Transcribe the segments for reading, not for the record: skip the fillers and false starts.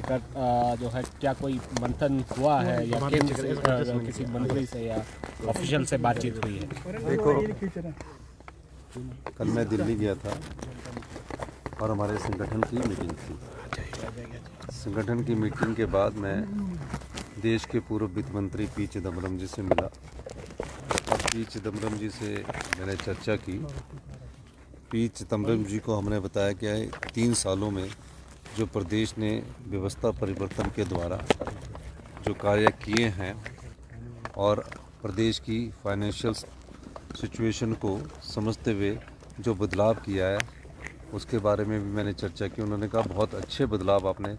लेकर जो है क्या कोई मंथन हुआ है या केंद्र से किसी मंत्री से या ऑफिशियल से बातचीत हुई है? देखो, कल मैं दिल्ली गया था और हमारे संगठन की मीटिंग थी। संगठन की मीटिंग के बाद मैं देश के पूर्व वित्त मंत्री पी चिदम्बरम जी से मिला और पी चिदम्बरम जी से मैंने चर्चा की। पी चिदम्बरम जी को हमने बताया कि 3 सालों में जो प्रदेश ने व्यवस्था परिवर्तन के द्वारा जो कार्य किए हैं और प्रदेश की फाइनेंशियल सिचुएशन को समझते हुए जो बदलाव किया है उसके बारे में भी मैंने चर्चा की। उन्होंने कहा बहुत अच्छे बदलाव आपने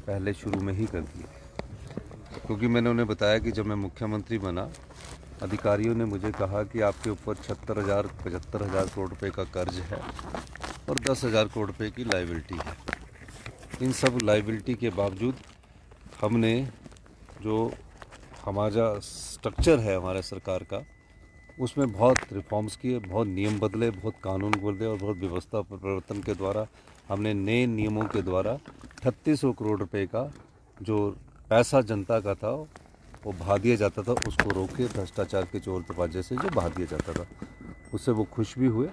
पहले शुरू में ही कर दिए, क्योंकि मैंने उन्हें बताया कि जब मैं मुख्यमंत्री बना अधिकारियों ने मुझे कहा कि आपके ऊपर 76,000-75,000 करोड़ रुपए का कर्ज है और 10,000 करोड़ रुपए की लायबिलिटी है। इन सब लायबिलिटी के बावजूद हमने जो हमारा स्ट्रक्चर है हमारे सरकार का उसमें बहुत रिफॉर्म्स किए, बहुत नियम बदले, बहुत कानून बदले और बहुत व्यवस्था परिवर्तन के द्वारा हमने नए नियमों के द्वारा 3600 करोड़ रुपए का जो पैसा जनता का था वो बहा दिया जाता था, उसको रोके भ्रष्टाचार के चोर तपाजे से जो बहा दिया जाता था, उससे वो खुश भी हुए।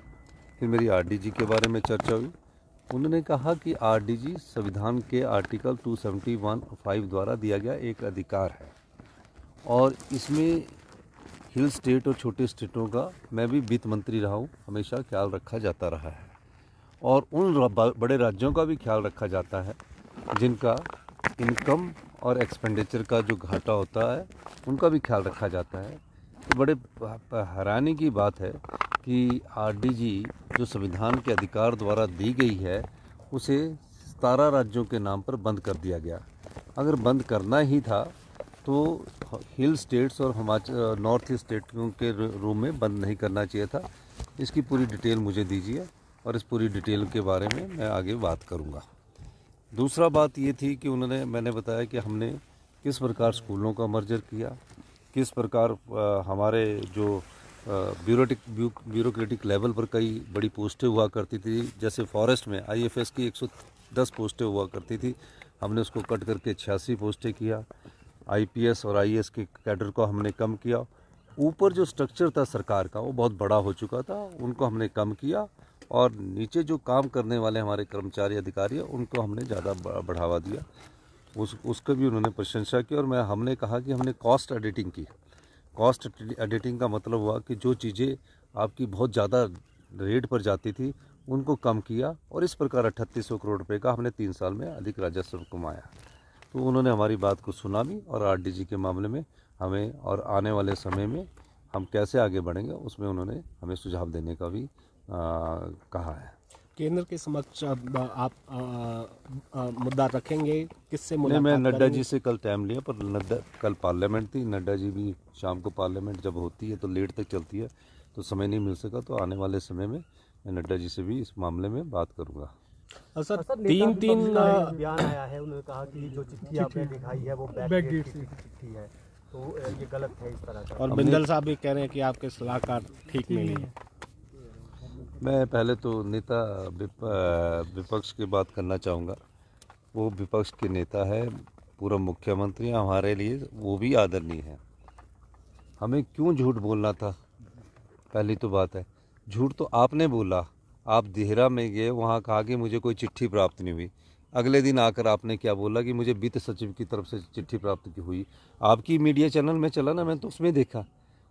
फिर मेरी आरडीजी के बारे में चर्चा हुई। उन्होंने कहा कि आरडीजी संविधान के आर्टिकल 271(5) द्वारा दिया गया एक अधिकार है और इसमें हिल स्टेट और छोटे स्टेटों का मैं भी वित्त मंत्री रहा हूँ, हमेशा ख्याल रखा जाता रहा है और उन बड़े राज्यों का भी ख्याल रखा जाता है जिनका इनकम और एक्सपेंडिचर का जो घाटा होता है उनका भी ख्याल रखा जाता है। तो बड़े हैरानी की बात है कि आरडीजी जो संविधान के अधिकार द्वारा दी गई है उसे 17 राज्यों के नाम पर बंद कर दिया गया। अगर बंद करना ही था तो हिल स्टेट्स और हिमाचल नॉर्थ ईस्ट स्टेटों के रूम में बंद नहीं करना चाहिए था। इसकी पूरी डिटेल मुझे दीजिए और इस पूरी डिटेल के बारे में मैं आगे बात करूंगा। दूसरा बात ये थी कि मैंने बताया कि हमने किस प्रकार स्कूलों का मर्जर किया, किस प्रकार हमारे जो ब्यूरोक्रेटिक लेवल पर कई बड़ी पोस्टें हुआ करती थी, जैसे फॉरेस्ट में आईएफएस की 110 पोस्टें हुआ करती थी, हमने उसको कट करके 86 पोस्टें किया। आईपीएस और आईएएस के कैडर को हमने कम किया। ऊपर जो स्ट्रक्चर था सरकार का वो बहुत बड़ा हो चुका था, उनको हमने कम किया और नीचे जो काम करने वाले हमारे कर्मचारी अधिकारी हैं उनको हमने ज़्यादा बढ़ावा दिया। उसका भी उन्होंने प्रशंसा की और हमने कहा कि हमने कॉस्ट एडिटिंग की। कॉस्ट एडिटिंग का मतलब हुआ कि जो चीज़ें आपकी बहुत ज़्यादा रेट पर जाती थी उनको कम किया और इस प्रकार 3800 करोड़ रुपये का हमने 3 साल में अधिक राजस्व कमाया। तो उन्होंने हमारी बात को सुना भी और आरडीजी के मामले में हमें और आने वाले समय में हम कैसे आगे बढ़ेंगे उसमें उन्होंने हमें सुझाव देने का भी कहा है। केंद्र के समक्ष आप मुद्दा रखेंगे, किससे मुलाकात मैं नड्डा करेंगे? जी से कल टाइम लिया, पर कल पार्लियामेंट थी, नड्डा जी भी शाम को पार्लियामेंट जब होती है तो लेट तक चलती है तो समय नहीं मिल सका। तो आने वाले समय में मैं नड्डा जी से भी इस मामले में बात करूँगा। सर, तीन बयान आया है, उन्होंने कहा कि जो चिट्ठी आपने दिखाई है वो बैकडेट की चिट्ठी है, तो ये गलत है इस तरह का। और बिंदल साहब भी कह रहे हैं कि आपके सलाहकार ठीक नहीं है। मैं पहले तो नेता विपक्ष की बात करना चाहूँगा। वो विपक्ष के नेता है, पूर्व मुख्यमंत्री, हमारे लिए वो भी आदरणीय है। हमें क्यों झूठ बोलना था, पहली तो बात है। झूठ तो आपने बोला, आप देहरा में गए, वहाँ कहा कि मुझे कोई चिट्ठी प्राप्त नहीं हुई। अगले दिन आकर आपने क्या बोला कि मुझे वित्त सचिव की तरफ से चिट्ठी प्राप्त की हुई। आपकी मीडिया चैनल में चला ना, मैं तो उसमें देखा।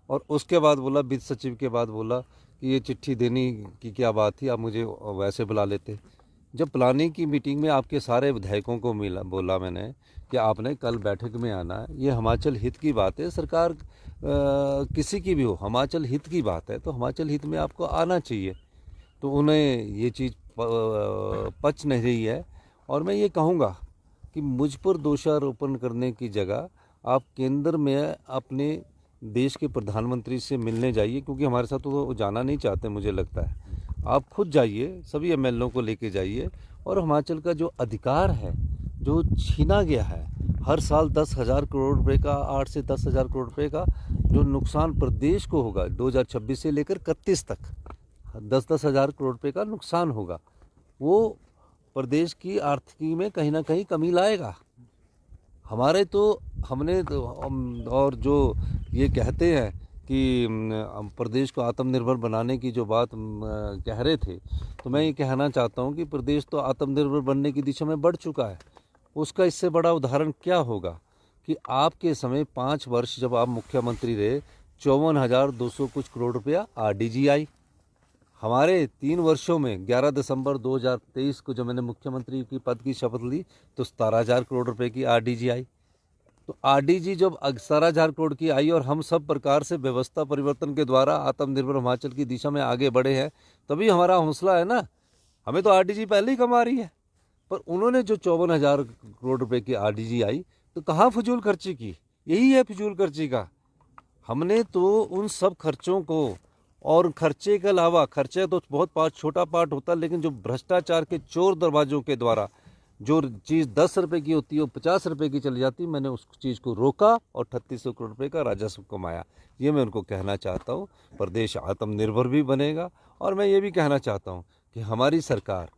और उसके बाद बोला, वित्त सचिव के बाद बोला कि ये चिट्ठी देने की क्या बात थी, आप मुझे वैसे बुला लेते। जब प्लानिंग की मीटिंग में आपके सारे विधायकों को बोला मैंने कि आपने कल बैठक में आना है, ये हिमाचल हित की बात है, सरकार किसी की भी हो, हिमाचल हित की बात है, तो हिमाचल हित में आपको आना चाहिए। तो उन्हें ये चीज़ पच नहीं रही है और मैं ये कहूँगा कि मुझ पर दोषारोपण करने की जगह आप केंद्र में अपने देश के प्रधानमंत्री से मिलने जाइए, क्योंकि हमारे साथ तो वो जाना नहीं चाहते मुझे लगता है। आप खुद जाइए, सभी एमएलओ को लेके जाइए और हिमाचल का जो अधिकार है जो छीना गया है, हर साल 10,000 करोड़ रुपए का, 8 से 10,000 करोड़ रुपए का जो नुकसान प्रदेश को होगा 2026 से लेकर 31 तक, 10-10 हज़ार करोड़ रुपए का नुकसान होगा, वो प्रदेश की आर्थिकी में कहीं ना कहीं कमी लाएगा। हमारे तो हमने तो और जो ये कहते हैं कि प्रदेश को आत्मनिर्भर बनाने की जो बात कह रहे थे, तो मैं ये कहना चाहता हूँ कि प्रदेश तो आत्मनिर्भर बनने की दिशा में बढ़ चुका है। उसका इससे बड़ा उदाहरण क्या होगा कि आपके समय 5 वर्ष जब आप मुख्यमंत्री रहे, 54,200 कुछ करोड़ रुपया RDG आई। हमारे 3 वर्षों में 11 दिसंबर 2023 को जब मैंने मुख्यमंत्री की पद की शपथ ली तो 17,000 करोड़ रुपए की RDG आई। तो RDG जब 17,000 करोड़ की आई और हम सब प्रकार से व्यवस्था परिवर्तन के द्वारा आत्मनिर्भर हिमाचल की दिशा में आगे बढ़े हैं, तभी हमारा हौसला है ना। हमें तो RDG पहले ही कम आ रही है, पर उन्होंने जो 54,000 करोड़ रुपए की RDG आई तो कहाँ फजूल खर्ची की। यही है फजूल खर्ची का। हमने तो उन सब खर्चों को, और खर्चे के अलावा, खर्चे तो बहुत छोटा पार्ट होता है, लेकिन जो भ्रष्टाचार के चोर दरवाजों के द्वारा जो चीज़ 10 रुपए की होती है वो 50 रुपए की चली जाती, मैंने उस चीज़ को रोका और 3800 करोड़ रुपए का राजस्व कमाया। ये मैं उनको कहना चाहता हूँ। प्रदेश आत्मनिर्भर भी बनेगा। और मैं ये भी कहना चाहता हूँ कि हमारी सरकार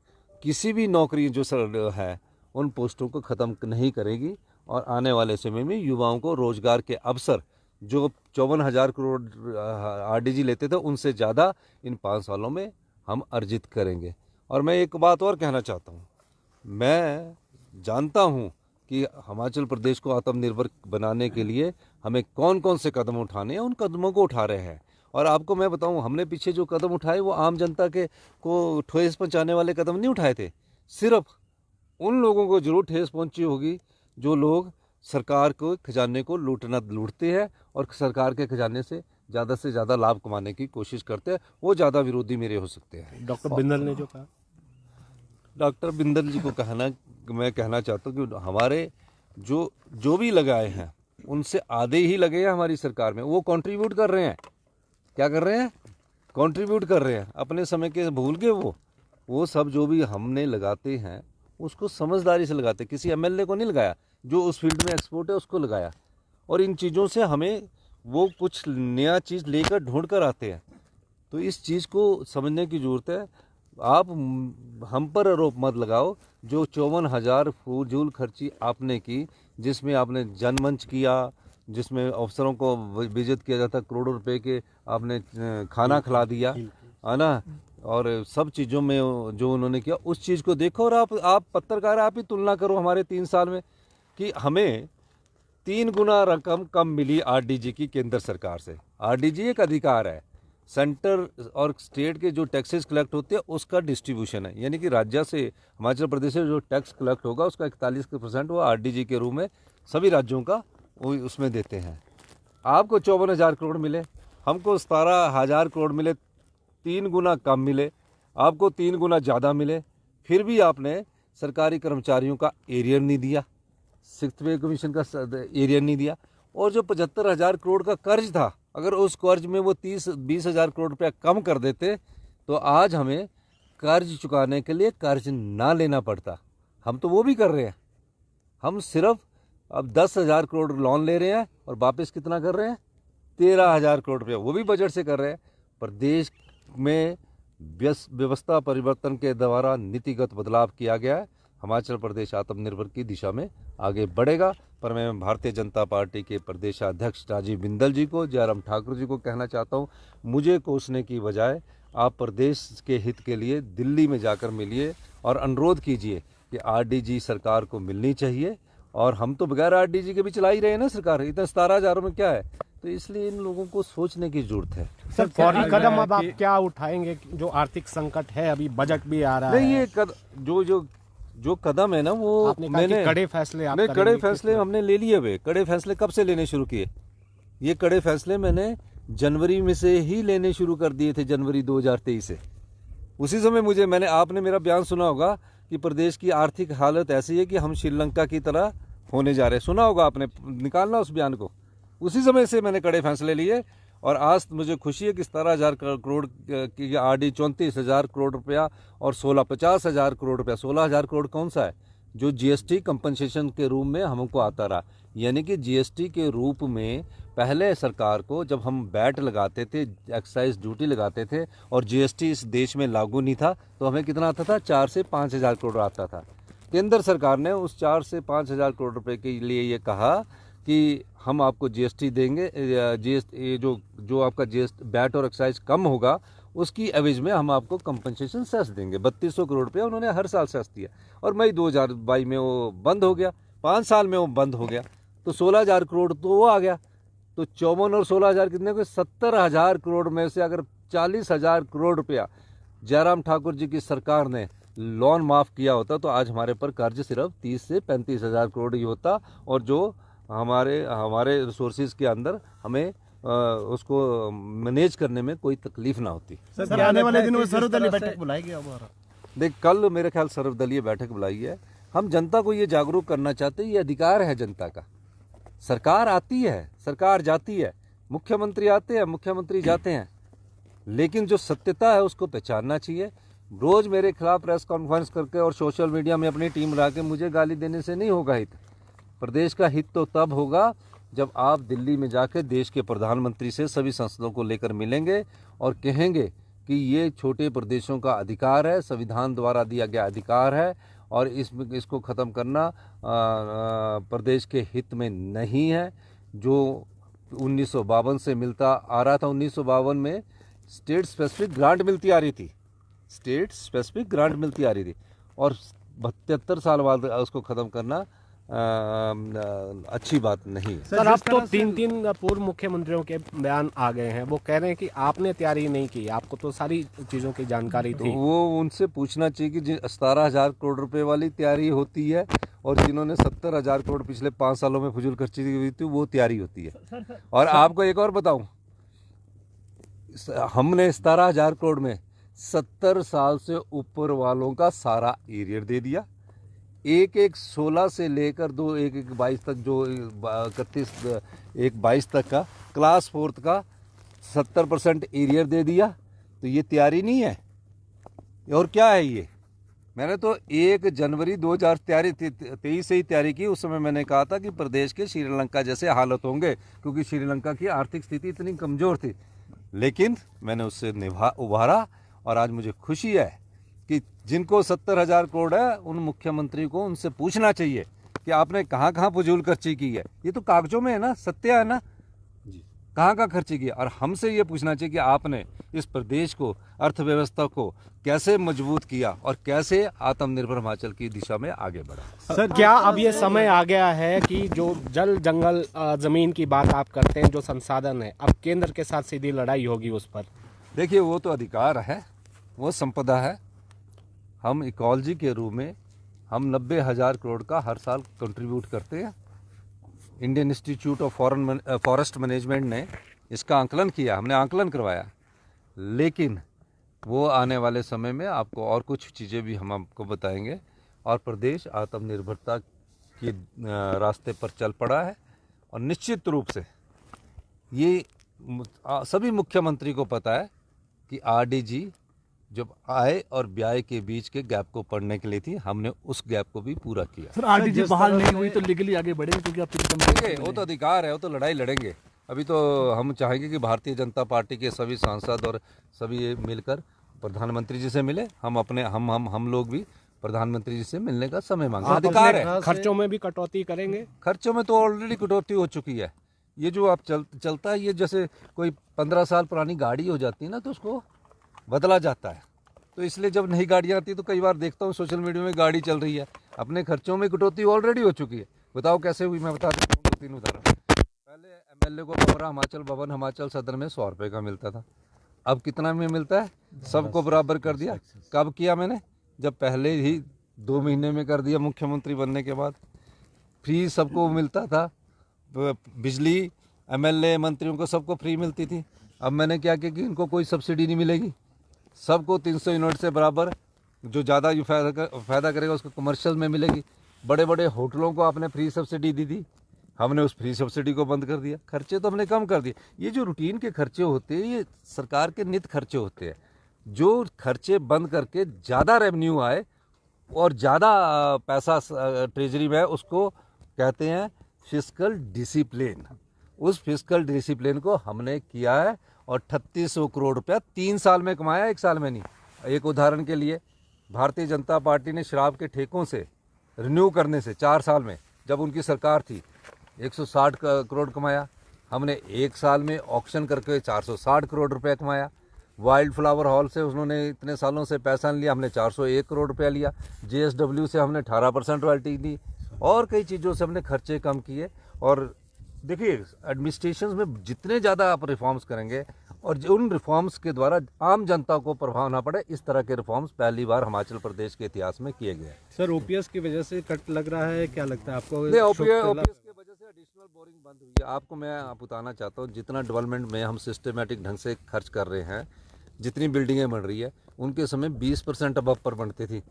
किसी भी नौकरी जो है उन पोस्टों को ख़त्म नहीं करेगी, और आने वाले समय में युवाओं को रोजगार के अवसर जो 54,000 करोड़ RDG लेते थे उनसे ज़्यादा इन 5 सालों में हम अर्जित करेंगे। और मैं एक बात और कहना चाहता हूँ, मैं जानता हूँ कि हिमाचल प्रदेश को आत्मनिर्भर बनाने के लिए हमें कौन कौन से कदम उठाने हैं, उन कदमों को उठा रहे हैं। और आपको मैं बताऊँ, हमने पीछे जो कदम उठाए वो आम जनता के को ठेस पहुँचाने वाले कदम नहीं उठाए थे। सिर्फ उन लोगों को जरूर ठेस पहुँची होगी जो लोग सरकार को खजाने को लूटते हैं और सरकार के खजाने से ज़्यादा लाभ कमाने की कोशिश करते हैं, वो ज़्यादा विरोधी मेरे हो सकते हैं। डॉक्टर बिंदल ने जो कहा, डॉक्टर बिंदल जी को मैं कहना चाहता हूँ कि हमारे जो भी लगाए हैं उनसे आधे ही लगे हैं हमारी सरकार में। वो कंट्रीब्यूट कर रहे हैं। क्या कर रहे हैं? कंट्रीब्यूट कर रहे हैं। अपने समय के भूल गए वो सब जो भी हमने लगाते हैं उसको समझदारी से लगाते। किसी MLA को नहीं लगाया, जो उस फील्ड में एक्सपर्ट है उसको लगाया। और इन चीज़ों से हमें वो कुछ नया चीज़ लेकर ढूंढ कर आते हैं। तो इस चीज़ को समझने की ज़रूरत है। आप हम पर आरोप मत लगाओ। जो 54,000 फजूल खर्ची आपने की, जिसमें आपने जनमंच किया, जिसमें अफसरों को विजित किया जाता, करोड़ों रुपए के आपने खाना खिला दिया है ना, और सब चीज़ों में जो उन्होंने किया उस चीज़ को देखो। और आप पत्रकार, आप ही तुलना करो हमारे 3 साल में कि हमें 3 गुना रकम कम मिली RDG की केंद्र सरकार से। RDG एक अधिकार है, सेंटर और स्टेट के जो टैक्सेस कलेक्ट होते हैं उसका डिस्ट्रीब्यूशन है। यानी कि राज्य से, हिमाचल प्रदेश से जो टैक्स कलेक्ट होगा उसका 41% वो RDG के रूप में सभी राज्यों का वो उसमें देते हैं। आपको 54,000 करोड़ मिले, हमको 17,000 करोड़ मिले, 3 गुना कम मिले, आपको 3 गुना ज़्यादा मिले। फिर भी आपने सरकारी कर्मचारियों का एरियर नहीं दिया, 6th पे कमीशन का एरियर नहीं दिया। और जो 75,000 करोड़ का कर्ज था, अगर उस कर्ज में वो 20,000 करोड़ रुपया कम कर देते तो आज हमें कर्ज चुकाने के लिए कर्ज ना लेना पड़ता। हम तो वो भी कर रहे हैं। हम सिर्फ अब 10,000 करोड़ लोन ले रहे हैं और वापस कितना कर रहे हैं? 13,000 करोड़ रुपया, वो भी बजट से कर रहे हैं। प्रदेश में व्यवस्था परिवर्तन के द्वारा नीतिगत बदलाव किया गया है। हिमाचल प्रदेश आत्मनिर्भर की दिशा में आगे बढ़ेगा। पर मैं भारतीय जनता पार्टी के प्रदेशाध्यक्ष राजीव बिंदल जी को, जयराम ठाकुर जी को कहना चाहता हूँ, मुझे कोसने की बजाय आप प्रदेश के हित के लिए दिल्ली में जाकर मिलिए और अनुरोध कीजिए कि RDG सरकार को मिलनी चाहिए। और हम तो बगैर RDG के भी चला ही रहे हैं ना सरकार, इतना 17,000 में क्या है। तो इसलिए इन लोगों को सोचने की जरूरत है। सर, फौरी कदम अब आप क्या उठाएंगे? जो आर्थिक संकट है, अभी बजट भी आ रहा है। नहीं, ये जो कदम है ना, वो मैंने कड़े फैसले हमने ले लिए हुए। कड़े फैसले कब से लेने शुरू किए? ये कड़े फैसले मैंने जनवरी में से ही लेने शुरू कर दिए थे, जनवरी 2023 से। उसी समय आपने मेरा बयान सुना होगा कि प्रदेश की आर्थिक हालत ऐसी है कि हम श्रीलंका की तरह होने जा रहे हैं। सुना होगा आपने, निकालना उस बयान को। उसी समय से मैंने कड़े फैसले लिए और आज मुझे खुशी है कि 17,000 करोड़ की RD 34,000 करोड़ रुपया और 50,000 करोड़ रुपया। 16,000 करोड़ कौन सा है? जो GST कंपनसेशन के रूप में हमको आता रहा। यानी कि GST के रूप में पहले सरकार को जब हम बैट लगाते थे, एक्साइज ड्यूटी लगाते थे और GST इस देश में लागू नहीं था, तो हमें कितना आता था? 4 से 5,000 करोड़ आता था। केंद्र सरकार ने उस 4 से 5 हज़ार करोड़ रुपए के लिए ये कहा कि हम आपको जीएसटी देंगे, जीएसटी जो आपका जीएसटी वैट और एक्साइज कम होगा उसकी एवज में हम आपको कंपनसेशन सेस देंगे। 3200 करोड़ रुपया उन्होंने हर साल सेस दिया और मई 2022 में वो बंद हो गया, 5 साल में वो बंद हो गया, तो 16,000 करोड़ तो वो आ गया। तो 54 और 16,000 कितने को, 70,000 करोड़ में से अगर 40,000 करोड़ रुपया जयराम ठाकुर जी की सरकार ने लोन माफ़ किया होता तो आज हमारे पर कर्ज सिर्फ 30 से 35,000 करोड़ ही होता और जो हमारे रिसोर्सेज के अंदर हमें उसको मैनेज करने में कोई तकलीफ ना होती। सर आने वाले दिनों में सर्वदलीय बैठक बुलाएगी हमारा? देख, कल मेरे ख्याल सर्वदलीय बैठक बुलाई है। हम जनता को ये जागरूक करना चाहते हैं, ये अधिकार है जनता का। सरकार आती है, सरकार जाती है, मुख्यमंत्री आते हैं, मुख्यमंत्री जाते हैं, लेकिन जो सत्यता है उसको पहचानना चाहिए। रोज मेरे खिलाफ प्रेस कॉन्फ्रेंस करके और सोशल मीडिया में अपनी टीम ला के मुझे गाली देने से नहीं होगा हित। प्रदेश का हित तो तब होगा जब आप दिल्ली में जाकर देश के प्रधानमंत्री से सभी संसदों को लेकर मिलेंगे और कहेंगे कि ये छोटे प्रदेशों का अधिकार है, संविधान द्वारा दिया गया अधिकार है और इसको ख़त्म करना प्रदेश के हित में नहीं है। जो 1952 से मिलता आ रहा था, 1952 में स्टेट स्पेसिफिक ग्रांट मिलती आ रही थी, स्टेट स्पेसिफिक ग्रांट मिलती आ रही थी और 72 साल बाद उसको ख़त्म करना अच्छी बात नहीं। सर अब तो 3 पूर्व मुख्यमंत्रियों के बयान आ गए हैं, वो कह रहे हैं कि आपने तैयारी नहीं की, आपको तो सारी चीज़ों की जानकारी थी। तो वो उनसे पूछना चाहिए कि 17,000 करोड़ रुपए वाली तैयारी होती है और जिन्होंने 70,000 करोड़ पिछले 5 सालों में फजूल खर्ची हुई थी वो तैयारी होती है। और आपको एक और बताऊं, हमने 17,000 करोड़ में 70 साल से ऊपर वालों का सारा एरियर दे दिया। एक 16 से लेकर 22 तक, जो 22 तक का क्लास 4 का 70% एरियर दे दिया। तो ये तैयारी नहीं है और क्या है ये? मैंने तो 1 जनवरी 2023 से ही तैयारी की। उस समय मैंने कहा था कि प्रदेश के श्रीलंका जैसे हालत होंगे क्योंकि श्रीलंका की आर्थिक स्थिति इतनी कमज़ोर थी, लेकिन मैंने उससे उभारा और आज मुझे खुशी है कि जिनको 70,000 करोड़ है उन मुख्यमंत्री को उनसे पूछना चाहिए कि आपने कहाँ कहाँ फजूल खर्ची की है। ये तो कागजों में है ना, सत्य है ना जी, कहाँ कहाँ खर्ची की है। और हमसे ये पूछना चाहिए कि आपने इस प्रदेश को, अर्थव्यवस्था को कैसे मजबूत किया और कैसे आत्मनिर्भर हिमाचल की दिशा में आगे बढ़ा। सर क्या अब ये समय आ गया है कि जो जल जंगल जमीन की बात आप करते हैं, जो संसाधन है, अब केंद्र के साथ सीधी लड़ाई होगी उस पर? देखिए, वो तो अधिकार है, वो संपदा है। हम इकोलॉजी के रूप में हम 90,000 करोड़ का हर साल कंट्रीब्यूट करते हैं। Indian institute of forest management ने इसका आंकलन किया, हमने आंकलन करवाया, लेकिन वो आने वाले समय में आपको और कुछ चीज़ें भी हम आपको बताएंगे और प्रदेश आत्मनिर्भरता के रास्ते पर चल पड़ा है। और निश्चित रूप से ये सभी मुख्यमंत्री को पता है कि आरडीजी जब आय और व्यय के बीच के गैप को पढ़ने के लिए थी, हमने उस गैप को भी पूरा किया। सर आरडीजी बहाल नहीं हुई तो लीगली आगे बढ़ेंगे क्योंकि आप वो तो अधिकार है, वो तो लड़ाई लड़ेंगे। अभी तो हम चाहेंगे कि भारतीय जनता पार्टी के सभी सांसद और सभी मिलकर प्रधानमंत्री जी से मिले। हम लोग भी प्रधानमंत्री जी से मिलने का समय मांगे, अधिकार है। खर्चों में भी कटौती करेंगे? खर्चों में तो ऑलरेडी कटौती हो चुकी है। ये जो आप चलता है, ये जैसे कोई 15 साल पुरानी गाड़ी हो जाती है ना तो उसको बदला जाता है। तो इसलिए जब नई गाड़ियाँ आती है तो कई बार देखता हूँ सोशल मीडिया में गाड़ी चल रही है, अपने खर्चों में कटौती ऑलरेडी हो चुकी है। बताओ कैसे हुई, मैं बता देता हूँ 2-3 उदाहरण। पहले एमएलए को कमरा हिमाचल भवन हिमाचल सदन में 100 रुपये का मिलता था, अब कितना में मिलता है? सबको बराबर कर दिया। कब किया मैंने? जब पहले ही 2 महीने में कर दिया मुख्यमंत्री बनने के बाद। फ्री सबको मिलता था, बिजली एमएलए मंत्रियों को सबको फ्री मिलती थी। अब मैंने क्या किया कि इनको कोई सब्सिडी नहीं मिलेगी, सबको 300 यूनिट से बराबर, जो ज़्यादा फ़ायदा करेगा उसको कमर्शियल में मिलेगी। बड़े बड़े होटलों को आपने फ्री सब्सिडी दी थी, हमने उस फ्री सब्सिडी को बंद कर दिया। खर्चे तो हमने कम कर दिए। ये जो रूटीन के खर्चे होते हैं ये सरकार के नित खर्चे होते हैं। जो खर्चे बंद करके ज़्यादा रेवेन्यू आए और ज़्यादा पैसा ट्रेजरी में है, उसको कहते हैं फिस्कल डिसिप्लिन। उस फिस्कल डिसिप्लिन को हमने किया है और 3800 करोड़ रुपया 3 साल में कमाया, 1 साल में नहीं। एक उदाहरण के लिए, भारतीय जनता पार्टी ने शराब के ठेकों से रिन्यू करने से 4 साल में, जब उनकी सरकार थी 160 करोड़ कमाया, हमने 1 साल में ऑक्शन करके 460 करोड़ रुपए कमाया। वाइल्ड फ्लावर हॉल से उन्होंने इतने सालों से पैसा नहीं लिया, हमने 401 करोड़ रुपया लिया। JSW से हमने 18% रॉयल्टी ली और कई चीज़ों से हमने खर्चे कम किए। और देखिए एडमिनिस्ट्रेशन में जितने ज़्यादा आप रिफॉर्म्स करेंगे और उन रिफॉर्म्स के द्वारा आम जनता को प्रभाव ना पड़े, इस तरह के रिफॉर्म्स पहली बार हिमाचल प्रदेश के इतिहास में किए गए। सर ओपीएस की वजह से कट लग रहा है, क्या लगता है आपको? ओपीएस की वजह से एडिशनल बोरिंग बंद हुई है। आपको मैं बताना चाहता हूँ, जितना डेवलपमेंट में हम सिस्टमेटिक ढंग से खर्च कर रहे हैं, जितनी बिल्डिंगें बन रही है, उनके समय 20% अबव पर बनती थी।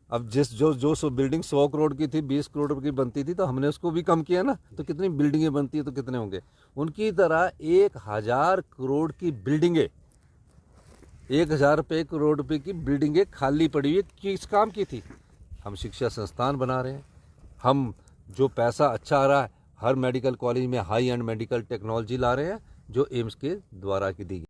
अब जो बिल्डिंग 100 करोड़ की थी 20 करोड़ की बनती थी, तो हमने उसको भी कम किया ना, तो कितनी बिल्डिंगें बनती है तो कितने होंगे। उनकी तरह 1000 करोड़ की बिल्डिंगें, 1000 करोड़ रुपए की बिल्डिंगें खाली पड़ी हुई किस काम की थी? हम शिक्षा संस्थान बना रहे हैं, हम जो पैसा अच्छा आ रहा है हर मेडिकल कॉलेज में हाई एंड मेडिकल टेक्नोलॉजी ला रहे हैं, जो एम्स के द्वारा की दी गई।